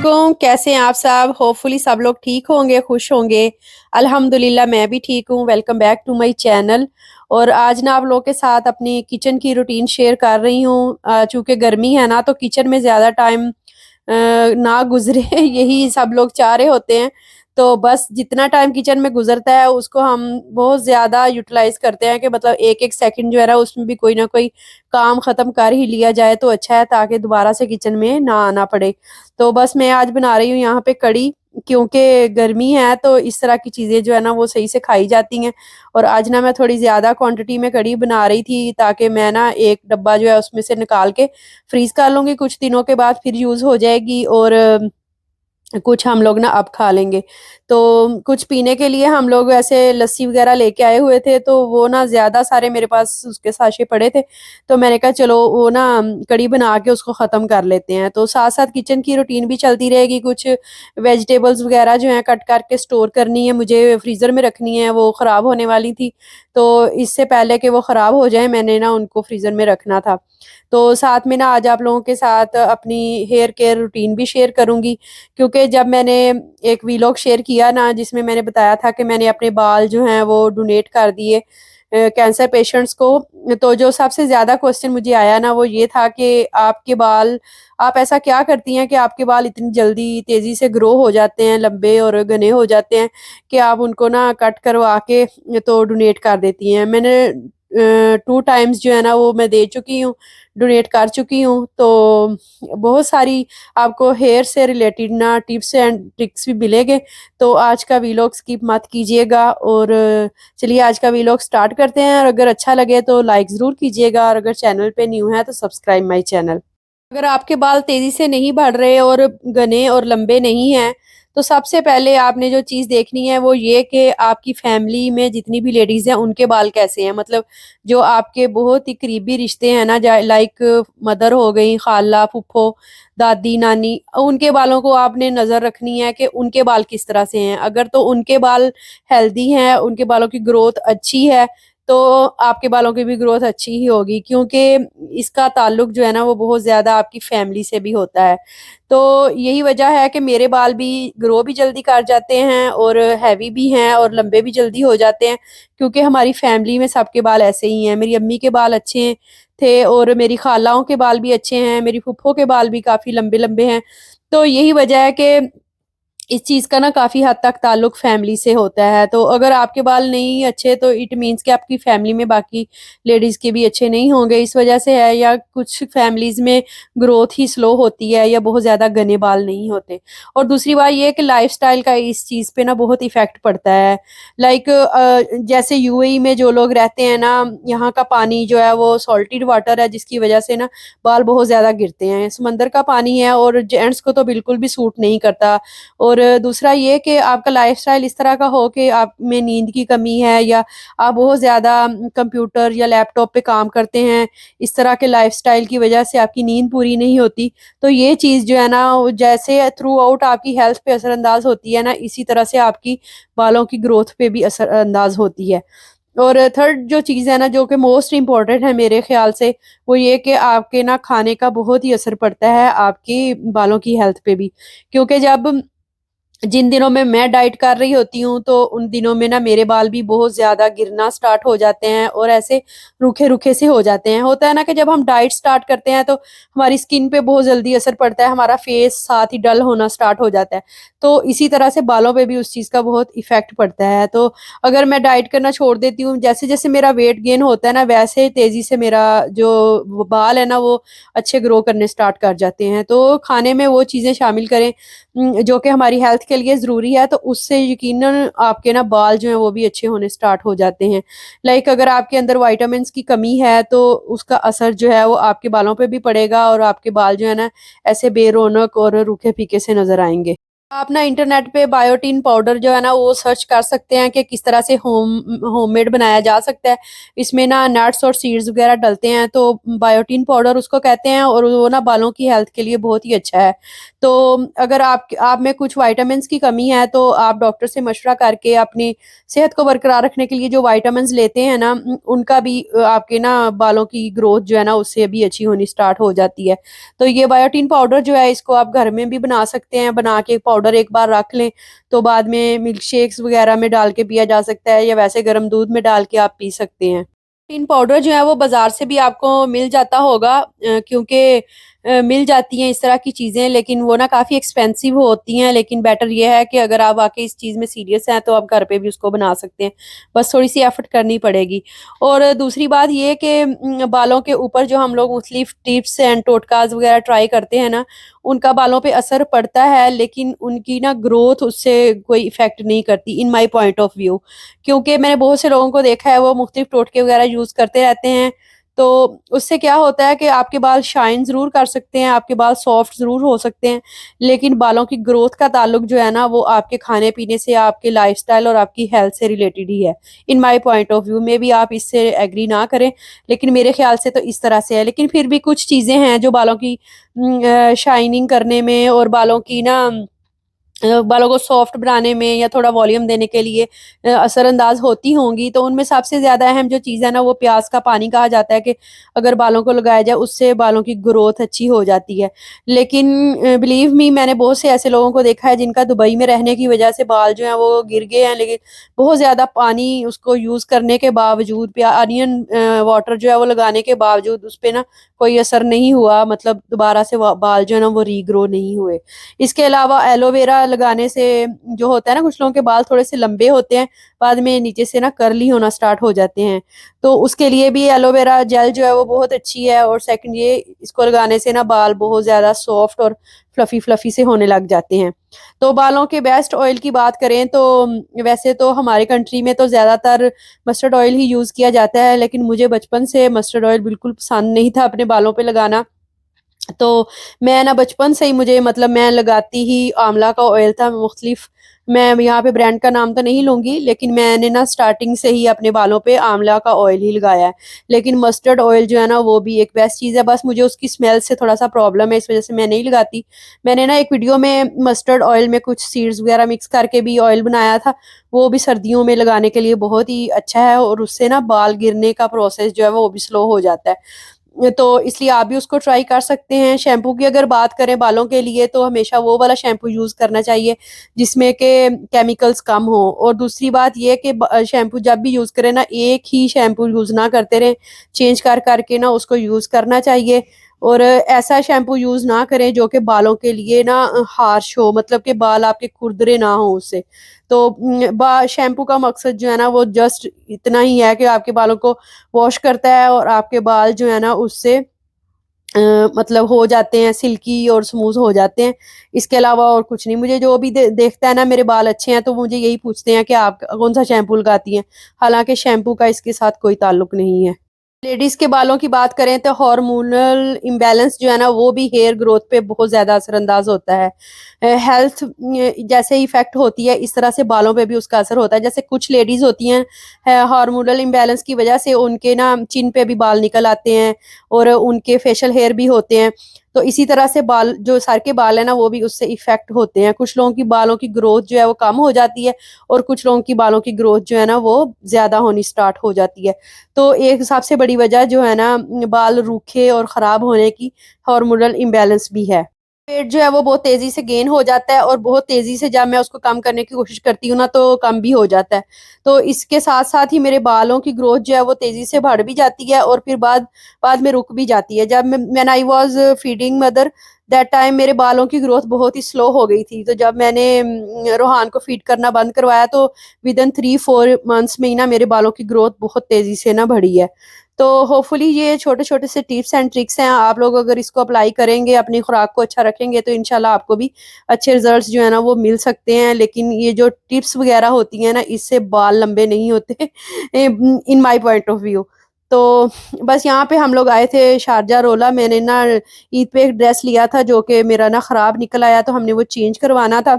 वालेकुम, कैसे हैं आप सब? होपफुली सब लोग ठीक होंगे, खुश होंगे। अल्हम्दुलिल्लाह मैं भी ठीक हूँ। Welcome back to my channel. और आज ना आप लोगों के साथ अपनी किचन की रूटीन शेयर कर रही हूँ। चूँकि गर्मी है ना, तो किचन में ज़्यादा टाइम ना गुज़रे यही सब लोग चाह रहे होते हैं। तो बस जितना टाइम किचन में गुज़रता है उसको हम बहुत ज़्यादा यूटिलाइज़ करते हैं कि मतलब एक-एक सेकंड जो है ना उसमें भी कोई ना कोई काम ख़त्म कर ही लिया जाए तो अच्छा है, ताकि दोबारा से किचन में ना आना पड़े। तो बस मैं आज बना रही हूँ यहाँ पे कढ़ी, क्योंकि गर्मी है तो इस तरह की चीज़ें जो है ना वो सही से खाई जाती हैं। और आज ना मैं थोड़ी ज़्यादा क्वांटिटी में कढ़ी बना रही थी, ताकि मैं ना एक डब्बा जो है उसमें से निकाल के फ्रीज़ कर लूँगी, कुछ दिनों के बाद फिर यूज़ हो जाएगी। और कुछ हम लोग ना अब खा लेंगे। तो कुछ पीने के लिए हम लोग ऐसे लस्सी वग़ैरह लेके आए हुए थे, तो वो ना ज़्यादा सारे मेरे पास उसके साशे पड़े थे। तो मैंने कहा चलो वो ना कढ़ी बना के उसको ख़त्म कर लेते हैं। तो साथ-साथ किचन की रूटीन भी चलती रहेगी, कुछ वेजिटेबल्स वग़ैरह जो हैं कट करके स्टोर करनी है, मुझे फ्रीज़र में रखनी है, वो ख़राब होने वाली थी। तो इससे पहले कि वो ख़राब हो जाएँ मैंने ना उनको फ्रीज़र में रखना था। तो साथ में ना आज आप लोगों के साथ अपनी हेयर केयर रूटीन भी शेयर करूँगी, क्योंकि जब मैंने एक वीलॉग शेयर किया ना जिसमें मैंने बताया था कि मैंने अपने बाल जो हैं वो डोनेट कर दिए कैंसर पेशेंट्स को, तो जो सबसे ज़्यादा क्वेश्चन मुझे आया ना वो ये था कि आपके बाल, आप ऐसा क्या करती हैं कि आपके बाल इतनी जल्दी तेज़ी से ग्रो हो जाते हैं, लंबे और घने हो जाते हैं कि आप उनको ना कट करवा के तो डोनेट कर देती हैं। मैंने 2 टाइम्स जो है ना वो मैं दे चुकी हूँ, डोनेट कर चुकी हूँ। तो बहुत सारी आपको हेयर से रिलेटेड ना टिप्स एंड ट्रिक्स भी मिलेंगे। तो आज का व्लॉग स्किप मत कीजिएगा। और चलिए आज का व्लॉग स्टार्ट करते हैं। और अगर अच्छा लगे तो लाइक ज़रूर कीजिएगा, और अगर चैनल पे न्यू है तो सब्सक्राइब माय चैनल। अगर आपके बाल तेज़ी से नहीं बढ़ रहे और घने और लंबे नहीं हैं, तो सबसे पहले आपने जो चीज़ देखनी है वो ये कि आपकी फैमिली में जितनी भी लेडीज़ हैं उनके बाल कैसे हैं। मतलब जो आपके बहुत ही करीबी रिश्ते हैं ना, लाइक मदर हो गई, खाला, फूफो, दादी, नानी, उनके बालों को आपने नज़र रखनी है कि उनके बाल किस तरह से हैं। अगर तो उनके बाल हेल्दी हैं, उनके बालों की ग्रोथ अच्छी है, तो आपके बालों की भी ग्रोथ अच्छी ही होगी, क्योंकि इसका ताल्लुक जो है ना वो बहुत ज़्यादा आपकी फैमिली से भी होता है। तो यही वजह है कि मेरे बाल भी ग्रो भी जल्दी कर जाते हैं और हैवी भी हैं और लंबे भी जल्दी हो जाते हैं, क्योंकि हमारी फैमिली में सबके बाल ऐसे ही हैं। मेरी अम्मी के बाल अच्छे थे और मेरी खालाओं के बाल भी अच्छे हैं, मेरी फूफो के बाल भी काफ़ी लंबे-लंबे हैं। तो यही वजह है कि इस चीज़ का ना काफ़ी हद तक ताल्लुक फैमिली से होता है। तो अगर आपके बाल नहीं अच्छे तो इट मीन्स कि आपकी फैमिली में बाकी लेडीज़ के भी अच्छे नहीं होंगे, इस वज़ह से है। या कुछ फैमिलीज़ में ग्रोथ ही स्लो होती है या बहुत ज़्यादा घने बाल नहीं होते। और दूसरी बात ये है कि लाइफ़स्टाइल का इस चीज़ पे ना बहुत इफ़ेक्ट पड़ता है। लाइक जैसे यूएई में जो लोग रहते हैं ना, यहाँ का पानी जो है वो सॉल्टेड वाटर है, जिसकी वज़ह से ना बाल बहुत ज़्यादा गिरते हैं। समंदर का पानी है और जेंट्स को तो बिल्कुल भी सूट नहीं करता। और दूसरा ये कि आपका लाइफ़स्टाइल इस तरह का हो कि आप में नींद की कमी है, या आप बहुत ज़्यादा कंप्यूटर या लैपटॉप पे काम करते हैं, इस तरह के लाइफ़स्टाइल की वजह से आपकी नींद पूरी नहीं होती। तो ये चीज़ जो है ना वो जैसे थ्रू आउट आपकी हेल्थ पे असरअंदाज़ होती है ना, इसी तरह से आपकी बालों की ग्रोथ पे भी असरअंदाज़ होती है। और थर्ड जो चीज़ है ना, जो कि मोस्ट इम्पोर्टेंट है मेरे ख़्याल से, वो ये कि आपके ना खाने का बहुत ही असर पड़ता है आपकी बालों की हेल्थ पे भी। क्योंकि जब जिन दिनों में मैं डाइट कर रही होती हूँ, तो उन दिनों में ना मेरे बाल भी बहुत ज़्यादा गिरना स्टार्ट हो जाते हैं और ऐसे रूखे-रूखे से हो जाते हैं। होता है ना कि जब हम डाइट स्टार्ट करते हैं तो हमारी स्किन पे बहुत जल्दी असर पड़ता है, हमारा फेस साथ ही डल होना स्टार्ट हो जाता है। तो इसी तरह से बालों पे भी उस चीज़ का बहुत इफ़ेक्ट पड़ता है। तो अगर मैं डाइट करना छोड़ देती हूँ, जैसे-जैसे मेरा वेट गेन होता है ना, वैसे तेज़ी से मेरा जो बाल है ना वो अच्छे ग्रो करने स्टार्ट कर जाते हैं। तो खाने में वो चीज़ें शामिल करें जो कि हमारी हेल्थ के लिए ज़रूरी है, तो उससे यकीनन आपके ना बाल जो हैं वो भी अच्छे होने स्टार्ट हो जाते हैं। लाइक अगर आपके अंदर विटामिन्स की कमी है तो उसका असर जो है वो आपके बालों पे भी पड़ेगा और आपके बाल जो है ना ऐसे बेरौनक और रूखे-फीके से नज़र आएँगे। आप ना इंटरनेट पे बायोटीन पाउडर जो है ना वो सर्च कर सकते हैं कि किस तरह से होममेड बनाया जा सकता है। इसमें ना नट्स और सीड्स वगैरह डलते हैं, तो बायोटीन पाउडर उसको कहते हैं और वो ना बालों की हेल्थ के लिए बहुत ही अच्छा है। तो अगर आप में कुछ विटामिन्स की कमी है तो आप डॉक्टर से मशवरा करके अपनी सेहत को बरकरार रखने के लिए जो विटामिन्स लेते हैं ना उनका भी आपके ना बालों की ग्रोथ जो है ना उससे भी अच्छी होनी स्टार्ट हो जाती है। तो ये बायोटीन पाउडर जो है इसको आप घर में भी बना सकते हैं, बना के पाउडर एक बार रख लें, तो बाद में मिल्क शेक्स वगैरह में डाल के पिया जा सकता है या वैसे गर्म दूध में डाल के आप पी सकते हैं। प्रोटीन पाउडर जो है वो बाज़ार से भी आपको मिल जाता होगा, क्योंकि मिल जाती हैं इस तरह की चीज़ें, लेकिन वो ना काफ़ी एक्सपेंसिव होती हैं। लेकिन बेटर ये है कि अगर आप वाक़ई इस चीज़ में सीरियस हैं तो आप घर पे भी उसको बना सकते हैं। बस थोड़ी-सी एफ़र्ट करनी पड़ेगी। और दूसरी बात ये कि बालों के ऊपर जो हम लोग मुख्तलिफ टिप्स एंड टोटकाज़ वग़ैरह ट्राई करते हैं ना, उनका बालों पे असर पड़ता है, लेकिन उनकी ना ग्रोथ उससे कोई इफ़ेक्ट नहीं करती in my point of view. क्योंकि मैंने बहुत से लोगों को देखा है वो मुख्तलिफ टोटके वगैरह यूज़ करते रहते हैं, तो उससे क्या होता है कि आपके बाल शाइन ज़रूर कर सकते हैं, आपके बाल सॉफ्ट ज़रूर हो सकते हैं, लेकिन बालों की ग्रोथ का ताल्लुक जो है ना वो आपके खाने-पीने से, आपके लाइफ़स्टाइल और आपकी हेल्थ से रिलेटेड ही है। In my point of view, maybe आप इससे एग्री ना करें, लेकिन मेरे ख़्याल से तो इस तरह से है। लेकिन फिर भी कुछ चीज़ें हैं जो बालों की शाइनिंग करने में और बालों की ना बालों को सॉफ्ट बनाने में या थोड़ा वॉल्यूम देने के लिए असरअंदाज होती होंगी, तो उनमें सबसे ज़्यादा अहम जो चीज़ है ना वो प्याज का पानी कहा जाता है कि अगर बालों को लगाया जाए उससे बालों की ग्रोथ अच्छी हो जाती है। लेकिन बिलीव मी, मैंने बहुत से ऐसे लोगों को देखा है जिनका दुबई में रहने की वजह से बाल जो हैं वो गिर गए हैं, लेकिन बहुत ज़्यादा पानी उसको यूज़ करने के बावजूद, अनियन वाटर जो है वो लगाने के बावजूद उस पे ना कोई असर नहीं हुआ, मतलब दोबारा से बाल जो है ना वो रीग्रो नहीं हुए। इसके अलावा एलोवेरा लगाने से जो होता है ना, कुछ लोगों के बाल थोड़े से लंबे होते हैं, बाद में नीचे से ना कर्ली होना स्टार्ट हो जाते हैं। तो उसके लिए भी एलोवेरा जेल जो है वो बहुत अच्छी है, और सेकंड ये, इसको लगाने से ना बाल बहुत ज़्यादा सॉफ्ट और फ्लफ़ी फ्लफ़ी से होने लग जाते हैं। तो बालों के बेस्ट ऑयल की बात करें तो वैसे तो हमारे कंट्री में तो ज़्यादातर मस्टर्ड ऑयल ही यूज़ किया जाता है, लेकिन मुझे बचपन से मस्टर्ड ऑयल बिल्कुल पसंद नहीं था अपने बालों पे लगाना। तो मैं ना बचपन से ही, मुझे मतलब मैं लगाती ही आंवला का ऑयल था मुख्तलिफ, मैं यहाँ पे ब्रांड का नाम तो नहीं लूँगी, लेकिन मैंने ना स्टार्टिंग से ही अपने बालों पे आंवला का ऑयल ही लगाया है। लेकिन मस्टर्ड ऑयल जो है ना वो भी एक बेस्ट चीज़ है, बस मुझे उसकी स्मेल से थोड़ा-सा प्रॉब्लम है, इस वज़ह से मैं नहीं लगाती। मैंने ना एक वीडियो में मस्टर्ड ऑयल में कुछ सीड्स वग़ैरह मिक्स करके भी ऑयल बनाया था, वो भी सर्दियों में लगाने के लिए बहुत ही अच्छा है, और उससे ना बाल गिरने का प्रोसेस जो है वो भी स्लो हो जाता है। तो इसलिए आप भी उसको ट्राई कर सकते हैं। शैम्पू की अगर बात करें बालों के लिए, तो हमेशा वो वाला शैम्पू यूज़ करना चाहिए जिसमें के केमिकल्स कम हो, और दूसरी बात ये है कि शैम्पू जब भी यूज़ करें ना, एक ही शैम्पू यूज़ ना करते रहें, चेंज कर के ना उसको यूज़ करना चाहिए। और ऐसा शैम्पू यूज़ ना करें जो कि बालों के लिए ना हार्श हो, मतलब कि बाल आपके खुरदरे ना हों उससे। तो बा शैम्पू का मकसद जो है ना वो जस्ट इतना ही है कि आपके बालों को वॉश करता है, और आपके बाल जो है ना उससे मतलब हो जाते हैं सिल्की और स्मूथ हो जाते हैं। इसके अलावा और कुछ नहीं। मुझे जो भी देखता है ना मेरे बाल अच्छे हैं, तो मुझे यही पूछते हैं कि आप कौन-सा शैम्पू लगाती हैं? हालाँकि शैम्पू का इसके साथ कोई ताल्लुक नहीं है। लेडीज़ के बालों की बात करें तो हार्मोनल इम्बैलेंस जो है ना वो भी हेयर ग्रोथ पे बहुत ज़्यादा असरअंदाज़ होता है। हेल्थ जैसे इफ़ेक्ट होती है, इस तरह से बालों पे भी उसका असर होता है। जैसे कुछ लेडीज़ होती हैं, हार्मोनल इम्बैलेंस की वज़ह से उनके ना चिन पे भी बाल निकल आते हैं, और उनके फेशियल हेयर भी होते हैं। तो इसी तरह से बाल, जो सर के बाल है ना वो भी उससे इफ़ेक्ट होते हैं। कुछ लोगों की बालों की ग्रोथ जो है वो कम हो जाती है, और कुछ लोगों की बालों की ग्रोथ जो है ना वो ज़्यादा होनी स्टार्ट हो जाती है। तो एक सबसे बड़ी वजह जो है ना बाल रूखे और ख़राब होने की, हार्मोनल इम्बैलेंस भी है। वेट जो है वो बहुत तेज़ी से गेन हो जाता है, और बहुत तेज़ी से जब मैं उसको कम करने की कोशिश करती हूँ ना तो कम भी हो जाता है। तो इसके साथ-साथ ही मेरे बालों की ग्रोथ जो है वो तेज़ी से बढ़ भी जाती है, और फिर बाद बाद में रुक भी जाती है। जब मैं when I was feeding mother, that time मेरे बालों की ग्रोथ बहुत ही स्लो हो गई थी। तो जब मैंने रोहान को फीड करना बंद करवाया, तो विदिन 3-4 मंथ्स में ही ना मेरे बालों की ग्रोथ बहुत तेज़ी से ना बढ़ी है। तो होपफुली ये छोटे-छोटे से टिप्स एंड ट्रिक्स हैं, आप लोग अगर इसको अप्लाई करेंगे, अपनी खुराक को अच्छा रखेंगे, तो इंशाल्लाह आपको भी अच्छे रिज़ल्ट्स जो है ना वो मिल सकते हैं। लेकिन ये जो टिप्स वगैरह होती हैं ना, इससे बाल लंबे नहीं होते in my point of view. तो बस यहाँ पे हम लोग आए थे शारजा रोला, मैंने ना ईद पे एक ड्रेस लिया था जो कि मेरा ना ख़राब निकल आया, तो हमने वो चेंज करवाना था।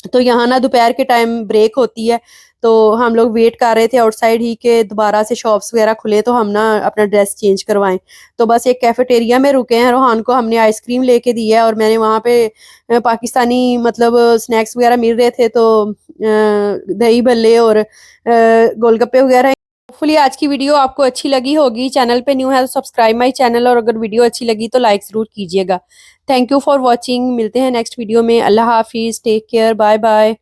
तो यहाँ ना दोपहर के टाइम ब्रेक होती है, तो हम लोग वेट कर रहे थे आउटसाइड ही के दोबारा से शॉप्स वगैरह खुले तो हम ना अपना ड्रेस चेंज करवाएं। तो बस एक कैफेटेरिया में रुके हैं, रोहान को हमने आइसक्रीम लेके दी है और मैंने वहाँ पे पाकिस्तानी मतलब स्नैक्स वगैरह मिल रहे थे, तो दही भल्ले और गोलगप्पे वगैरह। होपफुली आज की वीडियो आपको अच्छी लगी होगी। चैनल पे न्यू है तो सब्सक्राइब माई चैनल, और अगर वीडियो अच्छी लगी तो लाइक ज़रूर कीजिएगा। Thank you for watching. मिलते हैं नेक्स्ट वीडियो में। अल्लाह हाफिज़, टेक केयर, बाय बाय।